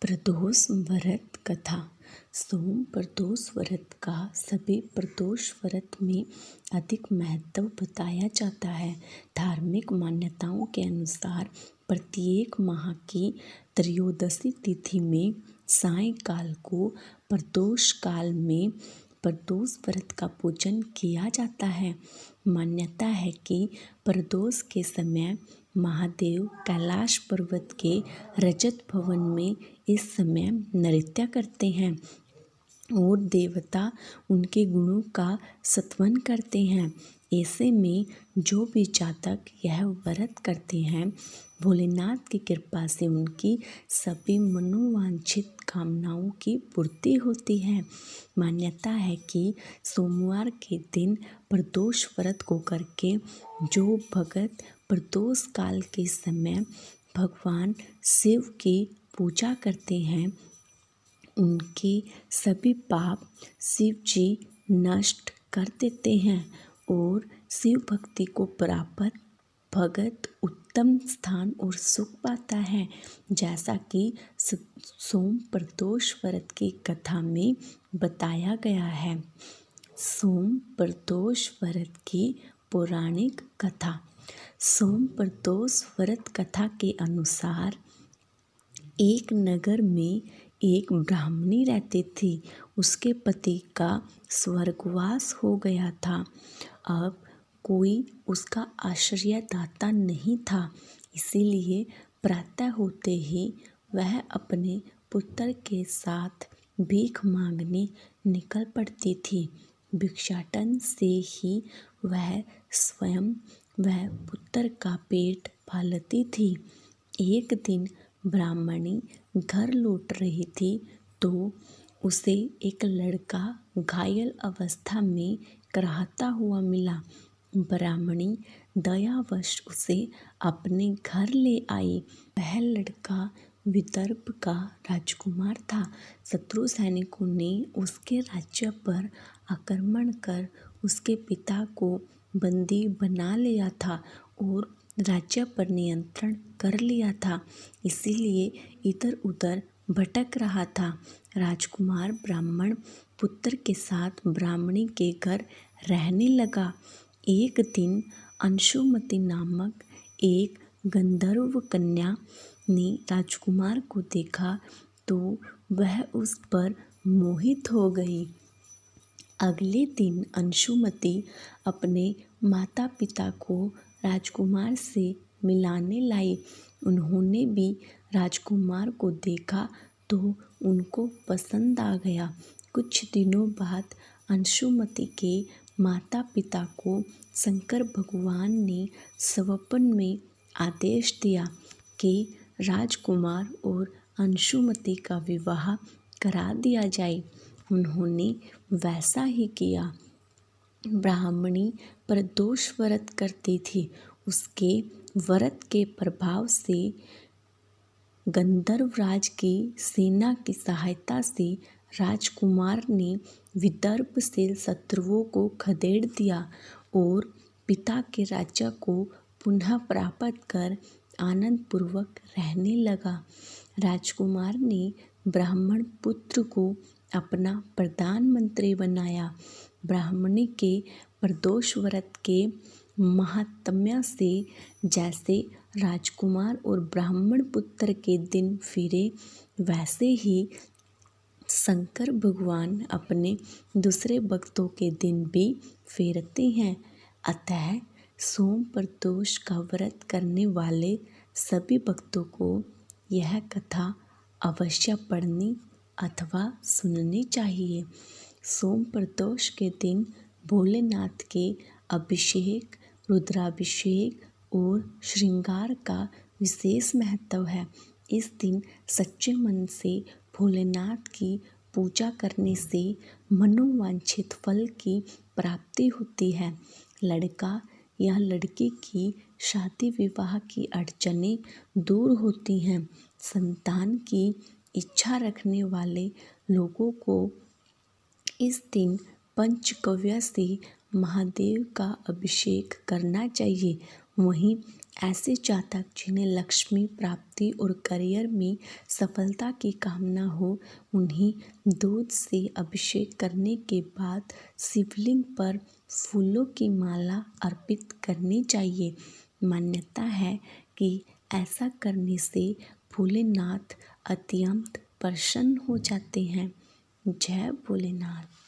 प्रदोष व्रत कथा। सोम प्रदोष व्रत का सभी प्रदोष व्रत में अधिक महत्व बताया जाता है। धार्मिक मान्यताओं के अनुसार प्रत्येक माह की त्रयोदशी तिथि में सायंकाल को प्रदोष काल में प्रदोष व्रत का पूजन किया जाता है। मान्यता है कि प्रदोष के समय महादेव कैलाश पर्वत के रजत भवन में इस समय नृत्य करते हैं और देवता उनके गुणों का स्तवन करते हैं। ऐसे में जो भी जातक यह व्रत करते हैं, भोलेनाथ की कृपा से उनकी सभी मनोवांछित कामनाओं की पूर्ति होती है। मान्यता है कि सोमवार के दिन प्रदोष व्रत को करके जो भगत प्रदोष काल के समय भगवान शिव की पूजा करते हैं, उनके सभी पाप शिव जी नष्ट कर देते हैं और शिव भक्ति को प्राप्त भगत उत्तम स्थान और सुख पाता है। जैसा कि सोम प्रदोष व्रत की कथा में बताया गया है। सोम प्रदोष व्रत की पौराणिक कथा। सोम प्रदोष व्रत कथा के अनुसार एक नगर में एक ब्राह्मणी रहती थी। उसके पति का स्वर्गवास हो गया था। अब कोई उसका आश्रयदाता नहीं था, इसीलिए प्रातः होते ही वह अपने पुत्र के साथ भीख मांगने निकल पड़ती थी। भिक्षाटन से ही वह स्वयं वह पुत्र का पेट पालती थी। एक दिन ब्राह्मणी घर लौट रही थी तो उसे एक लड़का घायल अवस्था में कराहता हुआ मिला। ब्राह्मणी दयावश उसे अपने घर ले आई। वह लड़का विदर्भ का राजकुमार था। शत्रु सैनिकों ने उसके राज्य पर आक्रमण कर उसके पिता को बंदी बना लिया था और राज्य पर नियंत्रण कर लिया था, इसीलिए इधर उधर भटक रहा था। राजकुमार ब्राह्मण पुत्र के साथ ब्राह्मणी के घर रहने लगा। एक दिन अंशुमति नामक एक गंधर्व कन्या ने राजकुमार को देखा तो वह उस पर मोहित हो गई। अगले दिन अंशुमति अपने माता पिता को राजकुमार से मिलाने लाई। उन्होंने भी राजकुमार को देखा तो उनको पसंद आ गया। कुछ दिनों बाद अंशुमति के माता पिता को शंकर भगवान ने स्वप्न में आदेश दिया कि राजकुमार और अंशुमति का विवाह करा दिया जाए। उन्होंने वैसा ही किया। ब्राह्मणी प्रदोष व्रत करती थी। उसके व्रत के प्रभाव से गंधर्वराज की सेना की सहायता से राजकुमार ने विदर्भ से शत्रुओं को खदेड़ दिया और पिता के राज्य को पुनः प्राप्त कर आनंद पूर्वक रहने लगा। राजकुमार ने ब्राह्मण पुत्र को अपना प्रधानमंत्री बनाया। ब्राह्मणी के प्रदोष व्रत के महात्म्य से जैसे राजकुमार और ब्राह्मण पुत्र के दिन फिरे, वैसे ही शंकर भगवान अपने दूसरे भक्तों के दिन भी फेरते हैं। अतः सोम प्रदोष का व्रत करने वाले सभी भक्तों को यह कथा अवश्य पढ़नी अथवा सुननी चाहिए। सोम प्रदोष के दिन भोलेनाथ के अभिषेक, रुद्राभिषेक और श्रृंगार का विशेष महत्व है। इस दिन सच्चे मन से भोलेनाथ की पूजा करने से मनोवांछित फल की प्राप्ति होती है। लड़का या लड़की की शादी विवाह की अड़चनें दूर होती हैं। संतान की इच्छा रखने वाले लोगों को इस दिन पंचगव्य से महादेव का अभिषेक करना चाहिए। वहीं ऐसे जातक जिन्हें लक्ष्मी प्राप्ति और करियर में सफलता की कामना हो, उन्हें दूध से अभिषेक करने के बाद शिवलिंग पर फूलों की माला अर्पित करनी चाहिए। मान्यता है कि ऐसा करने से भोलेनाथ अत्यंत प्रसन्न हो जाते हैं। जय भोलेनाथ।